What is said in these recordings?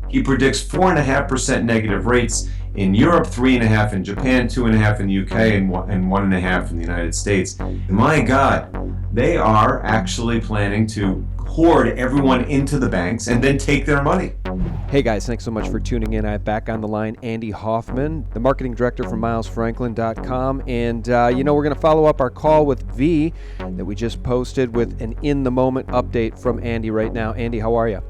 He predicts 4.5% negative rates in Europe, 3.5% in Japan, 2.5% in the UK, and 1.5% in the United States. My God, they are actually planning to hoard everyone into the banks and then take their money. Hey guys, thanks so much for tuning in. I have back on the line Andy Hoffman, the marketing director from milesfranklin.com. And, we're going to follow up our call with V that we just posted with an in-the-moment update from Andy right now. Andy, how are you?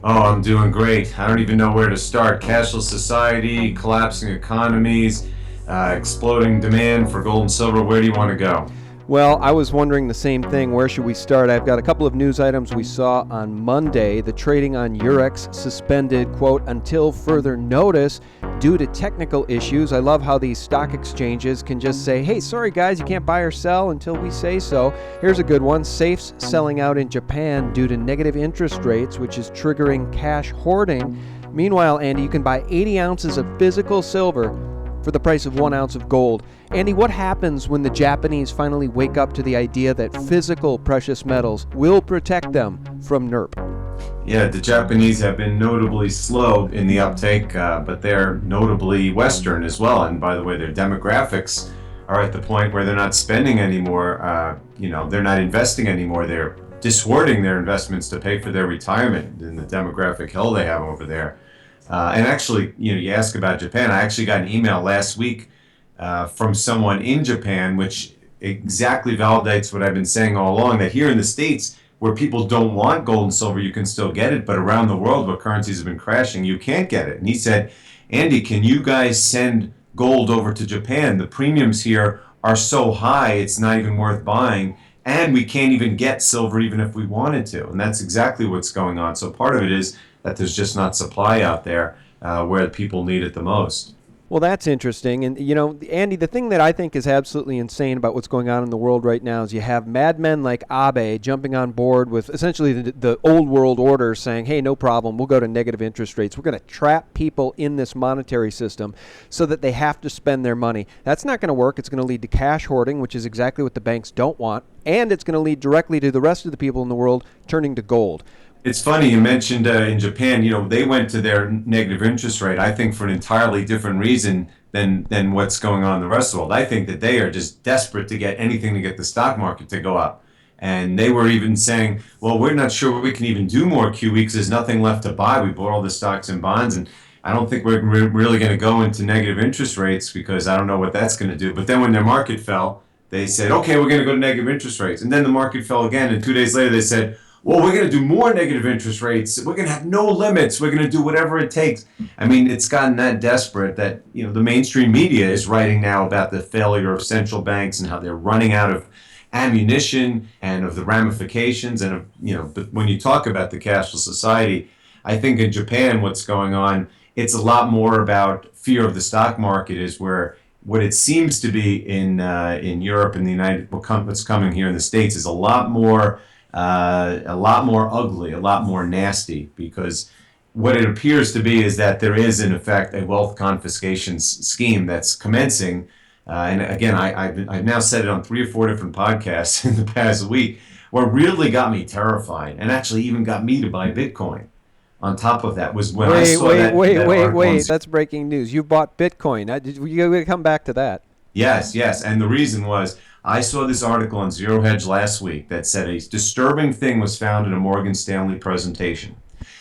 Oh, I'm doing great. I don't even know where to start. Cashless society, collapsing economies, exploding demand for gold and silver. Where do you want to go? Well, I was wondering the same thing. Where should we start? I've got a couple of news items we saw on Monday. The trading on Eurex suspended, quote, until further notice due to technical issues. I love how these stock exchanges can just say, hey, sorry guys, you can't buy or sell until we say so. Here's a good one. Safes selling out in Japan due to negative interest rates, which is triggering cash hoarding. Meanwhile, Andy, you can buy 80 ounces of physical silver for the price of 1 ounce of gold. Andy, what happens when the Japanese finally wake up to the idea that physical precious metals will protect them from NERP? Yeah, the Japanese have been notably slow in the uptake, but they're notably Western as well. And by the way, their demographics are at the point where they're not spending anymore. They're not investing anymore. They're dishoarding their investments to pay for their retirement and the demographic hell they have over there. And actually, you ask about Japan. I actually got an email last week from someone in Japan, which exactly validates what I've been saying all along, that here in the States, where people don't want gold and silver, you can still get it. But around the world, where currencies have been crashing, you can't get it. And he said, Andy, can you guys send gold over to Japan? The premiums here are so high, it's not even worth buying. And we can't even get silver even if we wanted to. And that's exactly what's going on. So part of it is that there's just not supply out there where people need it the most. Well, that's interesting. And, Andy, the thing that I think is absolutely insane about what's going on in the world right now is you have madmen like Abe jumping on board with essentially the old world order saying, hey, no problem, we'll go to negative interest rates. We're going to trap people in this monetary system so that they have to spend their money. That's not going to work. It's going to lead to cash hoarding, which is exactly what the banks don't want. And it's going to lead directly to the rest of the people in the world turning to gold. It's funny you mentioned in Japan, they went to their negative interest rate, I think, for an entirely different reason than what's going on in the rest of the world. I think that they are just desperate to get anything to get the stock market to go up. And they were even saying, well, we're not sure we can even do more QE because there's nothing left to buy. We bought all the stocks and bonds, and I don't think we're really going to go into negative interest rates because I don't know what that's going to do. But then when their market fell, they said, okay, we're going to go to negative interest rates. And then the market fell again, and 2 days later they said, well, we're going to do more negative interest rates. We're going to have no limits. We're going to do whatever it takes. I mean, it's gotten that desperate that, the mainstream media is writing now about the failure of central banks and how they're running out of ammunition and of the ramifications. And, but when you talk about the cashless society, I think in Japan, what's going on, it's a lot more about fear of the stock market is where what it seems to be in Europe and what's coming here in the States is a lot more ugly, a lot more nasty, because what it appears to be is that there is, in effect, a wealth confiscation scheme that's commencing. And again, I've now said it on 3 or 4 different podcasts in the past week. What really got me terrified, and actually even got me to buy Bitcoin on top of that, was when I saw that. Wait. That's breaking news. You bought Bitcoin. You're going to come back to that. Yes. And the reason was, I saw this article on Zero Hedge last week that said a disturbing thing was found in a Morgan Stanley presentation.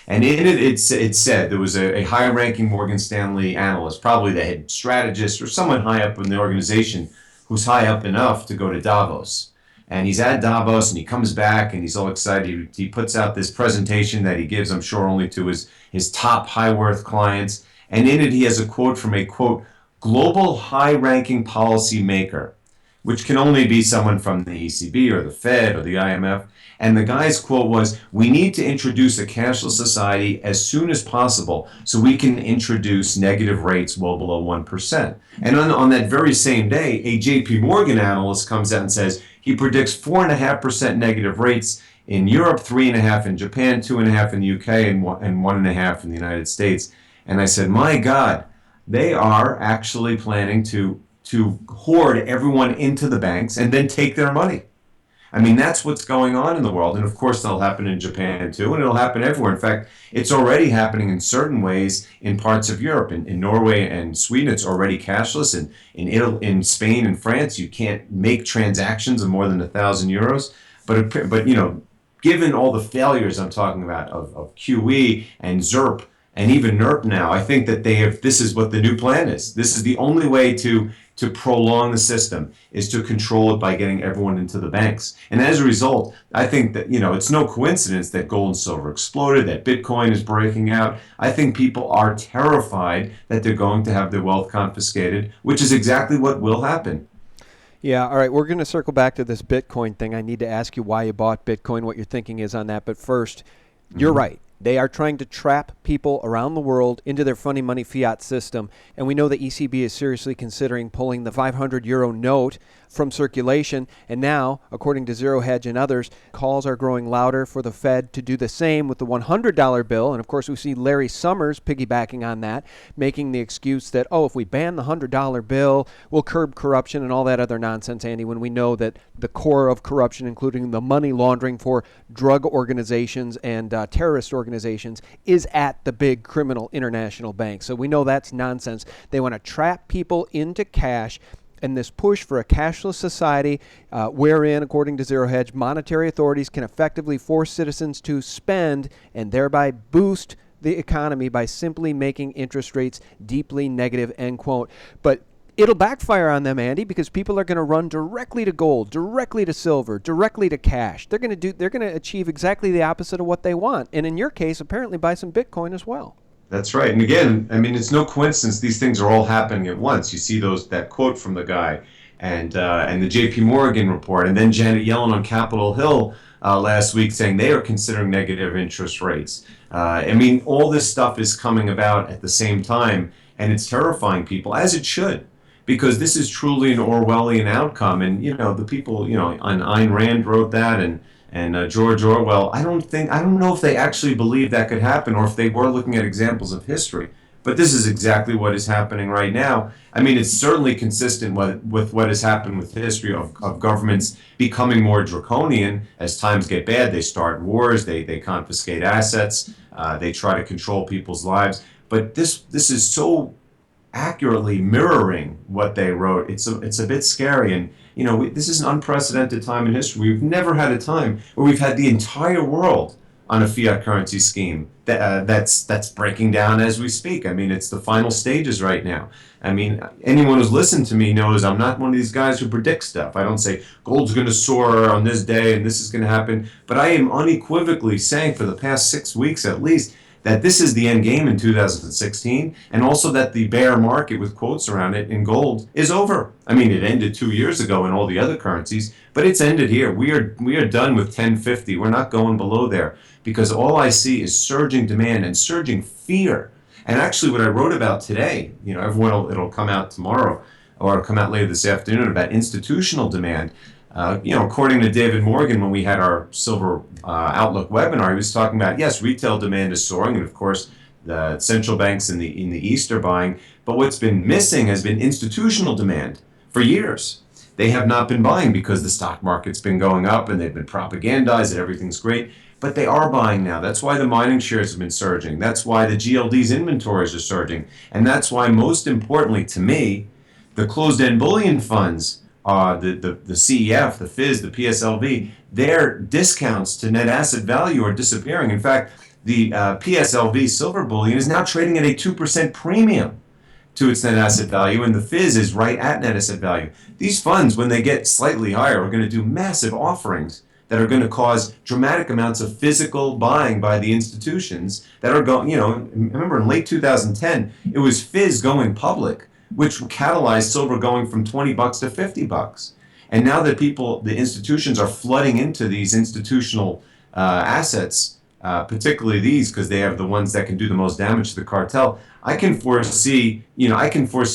And in it said there was a high-ranking Morgan Stanley analyst, probably the head strategist or someone high up in the organization who's high up enough to go to Davos. And he's at Davos and he comes back and he's all excited. He puts out this presentation that he gives, I'm sure, only to his top high-worth clients. And in it he has a quote from a, quote, global high-ranking policy maker, which can only be someone from the ECB or the Fed or the IMF. And the guy's quote was, we need to introduce a cashless society as soon as possible so we can introduce negative rates well below 1%. And on that very same day, a JP Morgan analyst comes out and says he predicts 4.5% negative rates in Europe, 3.5% in Japan, 2.5% in the UK, and 1.5% in the United States. And I said, my God, they are actually planning to hoard everyone into the banks and then take their money. I mean, that's what's going on in the world. And of course, that'll happen in Japan too, and it'll happen everywhere. In fact, it's already happening in certain ways in parts of Europe. In Norway and Sweden, it's already cashless. And in Spain and France, you can't make transactions of more than €1,000. But given all the failures I'm talking about of QE and ZERP and even NERP now, I think that this is what the new plan is. This is the only way to prolong the system, is to control it by getting everyone into the banks. And as a result, I think that, it's no coincidence that gold and silver exploded, that Bitcoin is breaking out. I think people are terrified that they're going to have their wealth confiscated, which is exactly what will happen. Yeah, all right, we're going to circle back to this Bitcoin thing. I need to ask you why you bought Bitcoin, what your thinking is on that. But first, you're right. They are trying to trap people around the world into their funny money fiat system. And we know the ECB is seriously considering pulling the €500 note from circulation. And now, according to Zero Hedge and others, calls are growing louder for the Fed to do the same with the $100 bill. And of course, we see Larry Summers piggybacking on that, making the excuse that, if we ban the $100 bill, we'll curb corruption and all that other nonsense, Andy, when we know that the core of corruption, including the money laundering for drug organizations and terrorist organizations, is at the big criminal international banks. So we know that's nonsense. They want to trap people into cash. And this push for a cashless society, wherein, according to Zero Hedge, monetary authorities can effectively force citizens to spend and thereby boost the economy by simply making interest rates deeply negative, end quote. But it'll backfire on them, Andy, because people are going to run directly to gold, directly to silver, directly to cash. They're going to achieve exactly the opposite of what they want. And in your case, apparently buy some Bitcoin as well. That's right. And again, I mean, it's no coincidence these things are all happening at once. You see that quote from the guy and the JP Morgan report, and then Janet Yellen on Capitol Hill last week saying they are considering negative interest rates. I mean, all this stuff is coming about at the same time, and it's terrifying people, as it should, because this is truly an Orwellian outcome. And, the people, on Ayn Rand wrote that, and George Orwell, I don't know if they actually believe that could happen, or if they were looking at examples of history. But this is exactly what is happening right now. I mean, it's certainly consistent with what has happened with history of governments becoming more draconian. As times get bad, they start wars, they confiscate assets, they try to control people's lives. But this is so accurately mirroring what they wrote. It's a bit scary. And this is an unprecedented time in history. We've never had a time where we've had the entire world on a fiat currency scheme that's breaking down as we speak. I mean, it's the final stages right now. I mean, anyone who's listened to me knows I'm not one of these guys who predicts stuff. I don't say gold's going to soar on this day and this is going to happen. But I am unequivocally saying for the past 6 weeks at least that this is the end game in 2016, and also that the bear market, with quotes around it, in gold is over. I mean, it ended 2 years ago in all the other currencies, but it's ended here. We are done with 1050. We're not going below there, because all I see is surging demand and surging fear. And actually, what I wrote about today, it'll come out tomorrow, or it'll come out later this afternoon, about institutional demand. According to David Morgan, when we had our Silver Outlook webinar, he was talking about, yes, retail demand is soaring, and of course, the central banks in the East are buying. But what's been missing has been institutional demand for years. They have not been buying because the stock market's been going up, and they've been propagandized that everything's great. But they are buying now. That's why the mining shares have been surging. That's why the GLD's inventories are surging. And that's why, most importantly to me, the closed-end bullion funds, the CEF, the FIZ, the PSLV, their discounts to net asset value are disappearing. In fact, the PSLV silver bullion is now trading at a 2% premium to its net asset value, and the FIZ is right at net asset value. These funds, when they get slightly higher, are going to do massive offerings that are going to cause dramatic amounts of physical buying by the institutions that are going, remember in late 2010, it was FIZ going public, which catalyzed silver going from $20 to $50. And now that the institutions are flooding into these institutional assets, particularly these, because they have the ones that can do the most damage to the cartel, I can foresee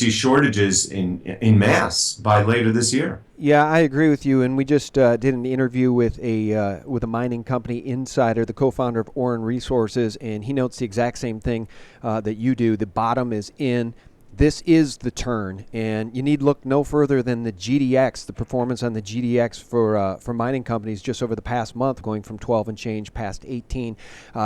shortages in mass by later this year. Yeah, I agree with you. And we just did an interview with a mining company insider, the co-founder of Orin Resources, and he notes the exact same thing that you do. The bottom is in. This is the turn, and you need look no further than the GDX, the performance on the GDX for mining companies just over the past month, going from 12 and change past 18.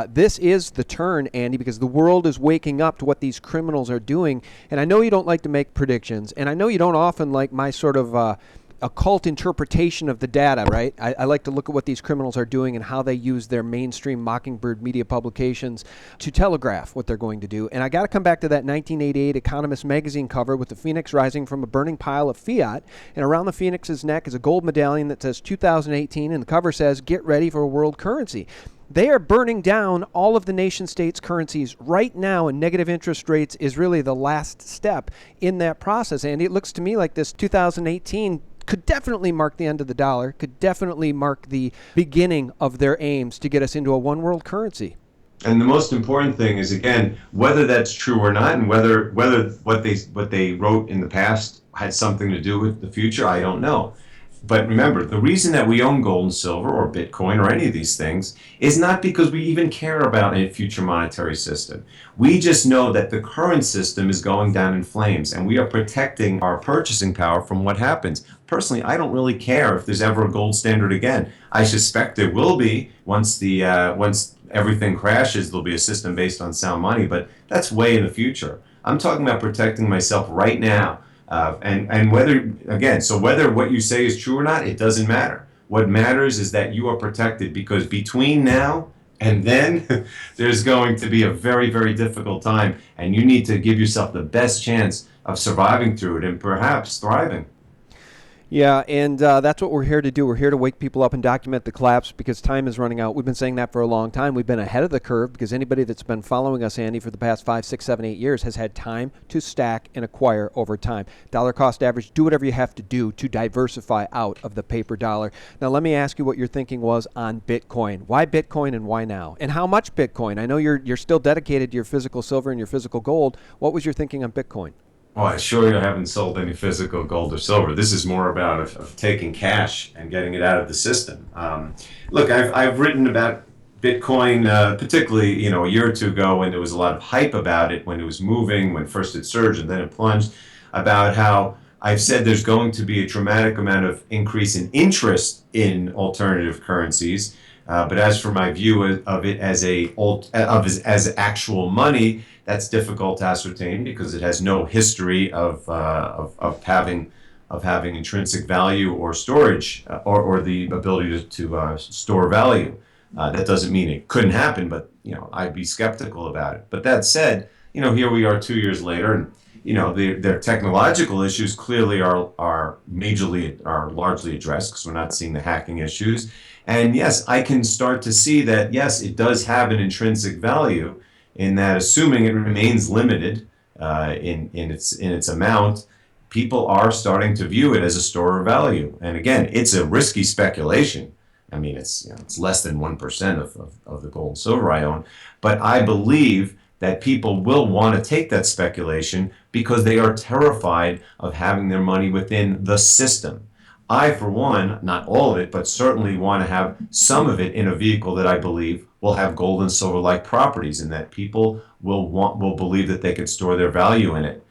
This is the turn, Andy, because the world is waking up to what these criminals are doing. And I know you don't like to make predictions, and I know you don't often like my sort of occult interpretation of the data, right? I like to look at what these criminals are doing and how they use their mainstream Mockingbird media publications to telegraph what they're going to do. And I got to come back to that 1988 Economist magazine cover with the phoenix rising from a burning pile of fiat. And around the phoenix's neck is a gold medallion that says 2018, and the cover says, "Get ready for a world currency." They are burning down all of the nation states' currencies right now, and negative interest rates is really the last step in that process. And it looks to me like this 2018 could definitely mark the end of the dollar, could definitely mark the beginning of their aims to get us into a one world currency. And the most important thing is, again, whether that's true or not, and whether what they wrote in the past had something to do with the future, I don't know. But remember, the reason that we own gold and silver or Bitcoin or any of these things is not because we even care about a future monetary system. We just know that the current system is going down in flames, and we are protecting our purchasing power from what happens. Personally, I don't really care if there's ever a gold standard again. I suspect there will be once everything crashes. There'll be a system based on sound money, but that's way in the future. I'm talking about protecting myself right now. And whether what you say is true or not, it doesn't matter. What matters is that you are protected, because between now and then, there's going to be a very, very difficult time, and you need to give yourself the best chance of surviving through it and perhaps thriving. Yeah, and that's what we're here to do. We're here to wake people up and document the collapse because time is running out. We've been saying that for a long time. We've been ahead of the curve because anybody that's been following us, Andy, for the past 5, 6, 7, 8 years has had time to stack and acquire over time. Dollar cost average, do whatever you have to do to diversify out of the paper dollar. Now, let me ask you what your thinking was on Bitcoin. Why Bitcoin and why now? And how much Bitcoin? I know you're still dedicated to your physical silver and your physical gold. What was your thinking on Bitcoin? Well, I assure you I haven't sold any physical gold or silver. This is more about of taking cash and getting it out of the system. Look, I've written about Bitcoin, particularly a year or two ago when there was a lot of hype about it, when it was moving, when first it surged and then it plunged, about how I've said there's going to be a dramatic amount of increase in interest in alternative currencies. But as for my view of it as actual money, that's difficult to ascertain because it has no history of having intrinsic value or storage or the ability to store value. That doesn't mean it couldn't happen, but I'd be skeptical about it. But that said, here we are 2 years later, and their technological issues clearly are largely addressed because we're not seeing the hacking issues. And yes, I can start to see that yes, it does have an intrinsic value, in that, assuming it remains limited in its amount, people are starting to view it as a store of value. And again, it's a risky speculation. I mean, it's less than 1% of the gold and silver I own, but I believe that people will want to take that speculation because they are terrified of having their money within the system. I, for one, not all of it, but certainly want to have some of it in a vehicle that I believe will have gold and silver-like properties, and that people will believe that they could store their value in it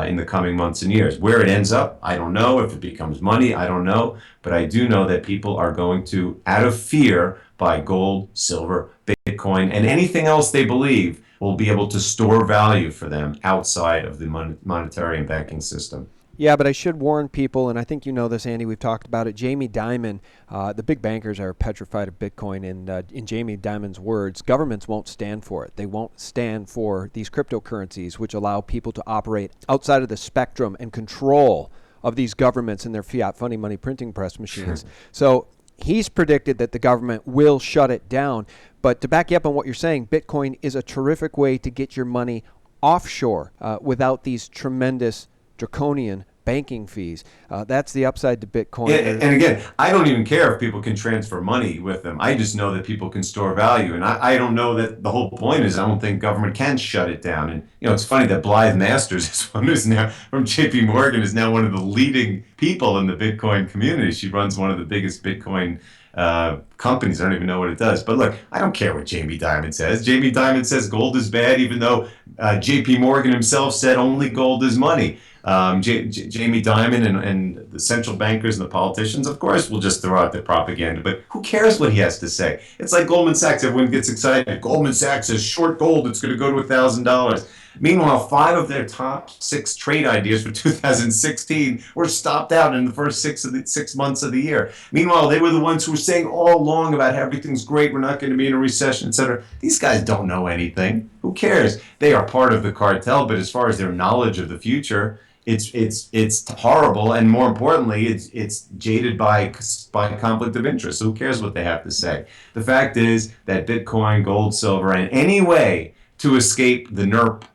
in the coming months and years. Where it ends up, I don't know. If it becomes money, I don't know. But I do know that people are going to, out of fear, buy gold, silver, Bitcoin, and anything else they believe will be able to store value for them outside of the monetary and banking system. Yeah, but I should warn people, and I think you know this, Andy, we've talked about it. Jamie Dimon, the big bankers are petrified of Bitcoin, and in Jamie Dimon's words, governments won't stand for it. They won't stand for these cryptocurrencies, which allow people to operate outside of the spectrum and control of these governments and their fiat funny money printing press machines. So he's predicted that the government will shut it down. But to back you up on what you're saying, Bitcoin is a terrific way to get your money offshore without these tremendous draconian banking fees. That's the upside to Bitcoin. And again, I don't even care if people can transfer money with them. I just know that people can store value. And I don't know that the whole point is I don't think government can shut it down. And, it's funny that Blythe Masters is one who's now from JP Morgan, is now one of the leading people in the Bitcoin community. She runs one of the biggest Bitcoin companies. I don't even know what it does. But look, I don't care what Jamie Dimon says. Jamie Dimon says gold is bad, even though J.P. Morgan himself said only gold is money. Jamie Dimon and the central bankers and the politicians, of course, will just throw out the propaganda. But who cares what he has to say? It's like Goldman Sachs. Everyone gets excited. Goldman Sachs says short gold. It's going to go to $1,000. Meanwhile, 5 of their top 6 trade ideas for 2016 were stopped out in the first 6 months of the year. Meanwhile, they were the ones who were saying all along about how everything's great, we're not going to be in a recession, etc. These guys don't know anything. Who cares? They are part of the cartel, but as far as their knowledge of the future, it's horrible, and more importantly, it's jaded by conflict of interest. So who cares what they have to say? The fact is that Bitcoin, gold, silver, and any way to escape the NERP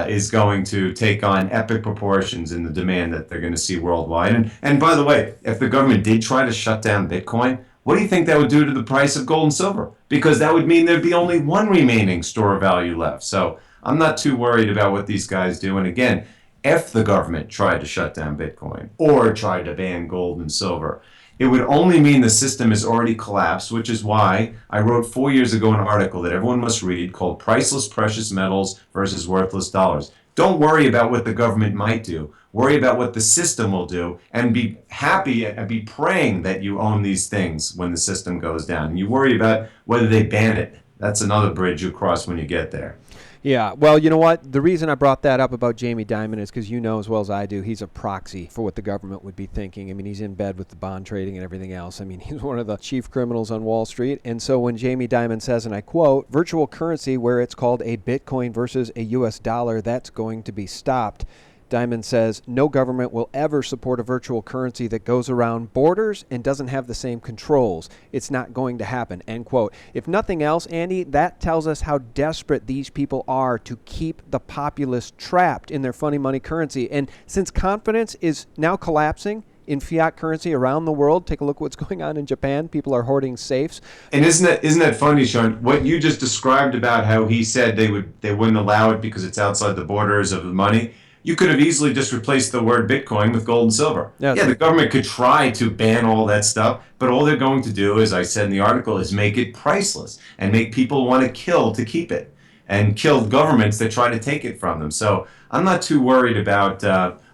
is going to take on epic proportions in the demand that they're going to see worldwide. And by the way, if the government did try to shut down Bitcoin, what do you think that would do to the price of gold and silver? Because that would mean there'd be only one remaining store of value left. So I'm not too worried about what these guys do. And again, if the government tried to shut down Bitcoin or tried to ban gold and silver, it would only mean the system has already collapsed, which is why I wrote 4 years ago an article that everyone must read called Priceless Precious Metals versus Worthless Dollars. Don't worry about what the government might do. Worry about what the system will do, and be happy and be praying that you own these things when the system goes down. And you worry about whether they ban it. That's another bridge you cross when you get there. Yeah, well, you know what? The reason I brought that up about Jamie Dimon is because you know as well as I do, he's a proxy for what the government would be thinking. I mean, he's in bed with the bond trading and everything else. I mean, he's one of the chief criminals on Wall Street. And so when Jamie Dimon says, and I quote, virtual currency where it's called a Bitcoin versus a US dollar, that's going to be stopped. Dimon says no government will ever support a virtual currency that goes around borders and doesn't have the same controls. It's not going to happen, end quote. If nothing else, Andy, that tells us how desperate these people are to keep the populace trapped in their funny money currency. And since confidence is now collapsing in fiat currency around the world, take a look what's going on in Japan. People are hoarding safes. And isn't that funny, Sean? What you just described about how he said they wouldn't allow it because it's outside the borders of the money. You could have easily just replaced the word Bitcoin with gold and silver. Yeah, the government could try to ban all that stuff, but all they're going to do, as I said in the article, is make it priceless and make people want to kill to keep it and kill governments that try to take it from them. So I'm not too worried about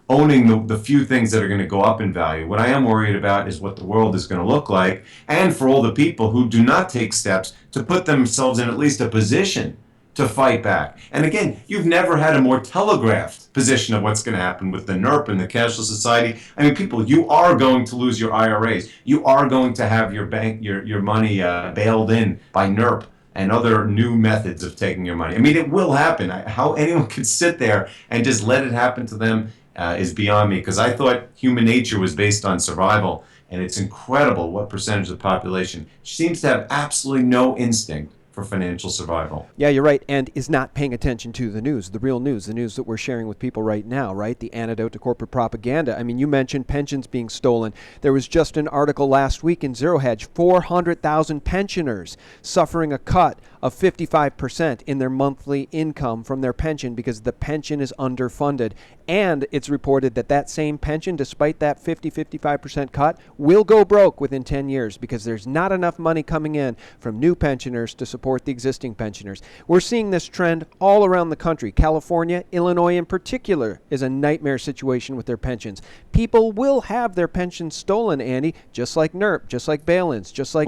owning the few things that are going to go up in value. What I am worried about is what the world is going to look like, and for all the people who do not take steps to put themselves in at least a position to fight back. And again, you've never had a more telegraphed position of what's going to happen with the NERP and the cashless society. I mean, people, you are going to lose your IRAs. You are going to have your bank, your money bailed in by NERP and other new methods of taking your money. I mean, it will happen. How anyone could sit there and just let it happen to them is beyond me, because I thought human nature was based on survival, and it's incredible what percentage of the population seems to have absolutely no instinct for financial survival. Yeah, you're right, and is not paying attention to the news, the real news, the news that we're sharing with people right now, right? The antidote to corporate propaganda. I mean, you mentioned pensions being stolen. There was just an article last week in Zero Hedge, 400,000 pensioners suffering a cut of 55% in their monthly income from their pension because the pension is underfunded. And it's reported that that same pension, despite that 55% cut, will go broke within 10 years because there's not enough money coming in from new pensioners to support the existing pensioners. We're seeing this trend all around the country. California, Illinois in particular, is a nightmare situation with their pensions. People will have their pensions stolen, Andy, just like NERP, just like bail-ins, just like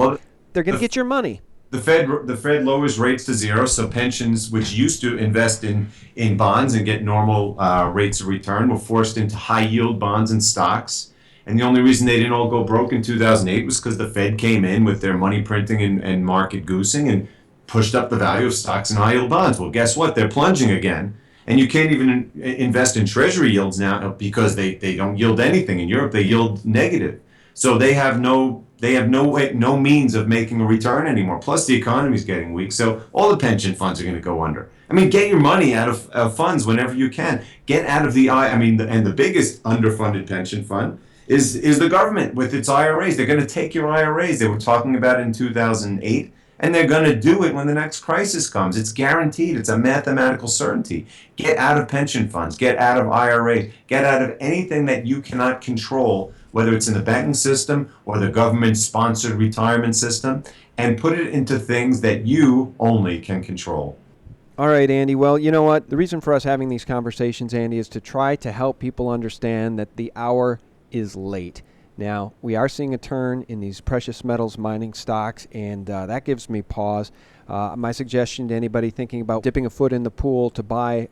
they're going to get your money. The Fed lowers rates to zero, so pensions which used to invest in bonds and get normal rates of return were forced into high-yield bonds and stocks. And the only reason they didn't all go broke in 2008 was because the Fed came in with their money printing and market goosing and pushed up the value of stocks and high-yield bonds. Well, guess what? They're plunging again. And you can't even invest in treasury yields now because they don't yield anything. In Europe, they yield negative. So they have no means of making a return anymore. Plus, the economy is getting weak, so all the pension funds are going to go under. I mean, get your money out of funds whenever you can. Get out of and the biggest underfunded pension fund is the government with its IRAs. They're going to take your IRAs. They were talking about it in 2008, and they're going to do it when the next crisis comes. It's guaranteed. It's a mathematical certainty. Get out of pension funds. Get out of IRAs. Get out of anything that you cannot control whether it's in the banking system or the government-sponsored retirement system, and put it into things that you only can control. All right, Andy. Well, you know what? The reason for us having these conversations, Andy, is to try to help people understand that the hour is late. Now, we are seeing a turn in these precious metals mining stocks, and that gives me pause. My suggestion to anybody thinking about dipping a foot in the pool to buy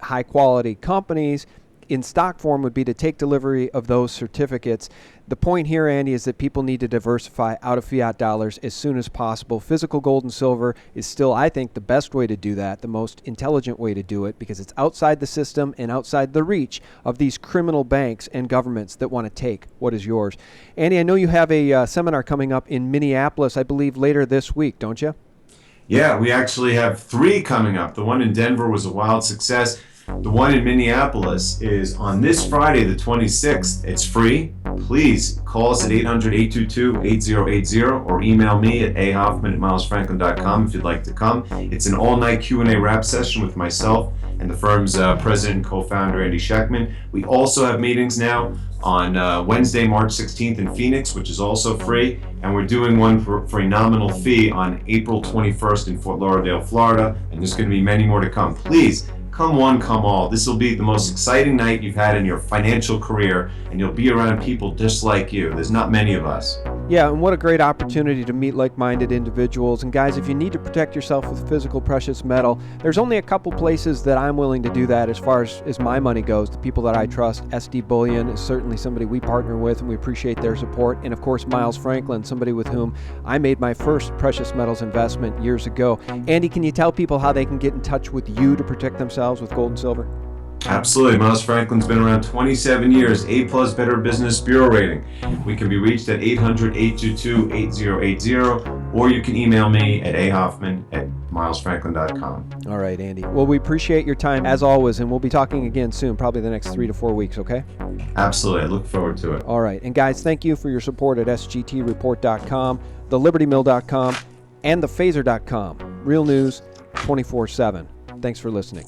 high-quality companies in stock form would be to take delivery of those certificates. The point here, Andy, is that people need to diversify out of fiat dollars as soon as possible. Physical gold and silver is still, I think, the best way to do that, the most intelligent way to do it, because it's outside the system and outside the reach of these criminal banks and governments that want to take what is yours. Andy, I know you have a seminar coming up in Minneapolis, I believe, later this week, don't you? Yeah, we actually have 3 coming up. The one in Denver was a wild success. The one in Minneapolis is on this Friday, the 26th. It's free. Please call us at 800-822-8080 or email me at ahoffman@milesfranklin.com if you'd like to come. It's an all-night Q&A wrap session with myself and the firm's president and co-founder, Andy Scheckman. We also have meetings now on Wednesday, March 16th in Phoenix, which is also free. And we're doing one for a nominal fee on April 21st in Fort Lauderdale, Florida. And there's going to be many more to come. Please, come one, come all. This will be the most exciting night you've had in your financial career, and you'll be around people just like you. There's not many of us. Yeah, and what a great opportunity to meet like-minded individuals. And guys, if you need to protect yourself with physical precious metal, there's only a couple places that I'm willing to do that as far as my money goes. The people that I trust, SD Bullion is certainly somebody we partner with, and we appreciate their support. And of course, Miles Franklin, somebody with whom I made my first precious metals investment years ago. Andy, can you tell people how they can get in touch with you to protect themselves with gold and silver? Absolutely. Miles Franklin's been around 27 years, A+ Better Business Bureau rating. We can be reached at 800-822-8080, or you can email me at ahoffman@milesfranklin.com. All right, Andy. Well, we appreciate your time as always, and we'll be talking again soon, probably the next 3 to 4 weeks, okay? Absolutely. I look forward to it. All right. And guys, thank you for your support at sgtreport.com, thelibertymill.com, and thephaser.com. Real news 24/7. Thanks for listening.